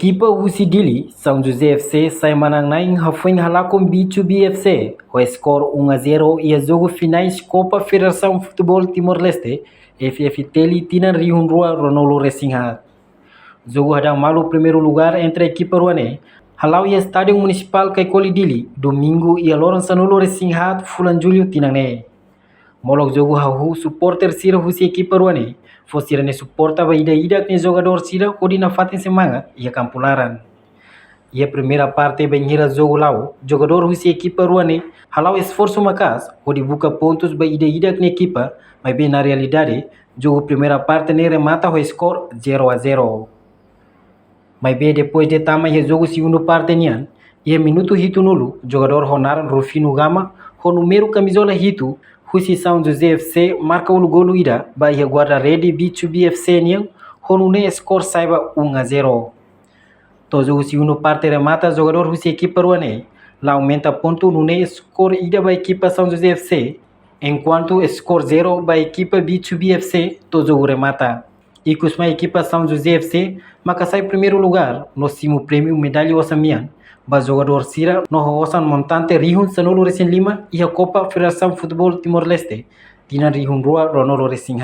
equipa Usi Dili, São José FC sai manangnay hafin halakon B2B FC, o score 1-0 e a jogo finais Copa Federação Futebol Timor-Leste, FFTL Tinan Rihun Rua Ronaldo Racing. Jogo hadang malu primeiro lugar entre a equipa ruané, halau e Estádio Municipal Kaikoli Dili, domingo e a Lourenço Racing Fulan Julio Tinane. Molok jogo hahu supporter sira husi equipa ruané, fosse ne suporta ba ida ne jogador sira kodi na fatin semangat ia kampularan. E a primeira parte banheira jogo lao, jogador husi equipa ruané, halau esforço macas, kodi buka pontos ba ida ne equipa, mas bem na realidade, jogo primeira parte ne remata o score 0-0. Mas bem depois de tama e jogo segundo parte nian, e a minuto hito nulo, jogador Ronar Rufino Gama, o número camisola hito, Husi São José FC marca o gol ida, Bahia guarda-rede B2B FC nian, Honune score saiba 1-0. Todo o segundo parte remata jogador Husi equipa ruané, lá aumenta ponto Nune score ida ba equipa São José FC, enquanto score 0 ba equipa B2B FC, todo o remata. E com a equipa São José FC, marca sai primeiro lugar, no cimo prêmio medalha Ossamian, ba jogador Sira, no Osan montante Rihun Sanolo Racing Lima e a Copa Federação Futebol Timor-Leste, Tina Rihun Rua Ronaldo Racing.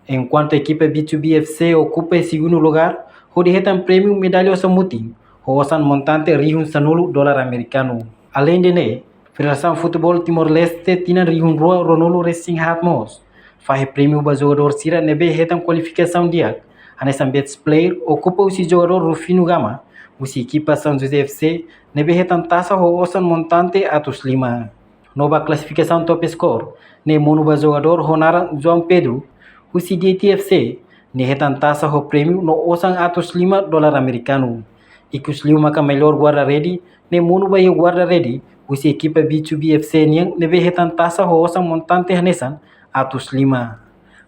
Enquanto a equipa B2B FC ocupa o segundo lugar, rodeia prêmio medalha Osamutin, o Osan montante Rihun Sanolo dólar americano. Além de né, Federação Futebol Timor-Leste Tina Rihun Rua Ronaldo Racing Mos, faz prêmio ba jogador Sira nebe retam qualificação dia. Anesan Bets Player ocupa o jogador Rufino Gama, o equipa São José FC nebe retam taça o Osan montante Atos Lima. Nova classificação top score, ne mono ba jogador Ronara João Pedro, o CDTFC, ne retam taça o prêmio no Osan Atos Lima dólar americano. E que os Lima ka melhor guarda-rede, ne mono ba guarda-rede, o equipa B2B FC niang nebe retam taça o Osan montante Anesan Atos Lima.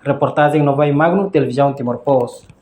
Reportagem Nova Magno, Televisão Timor-Post.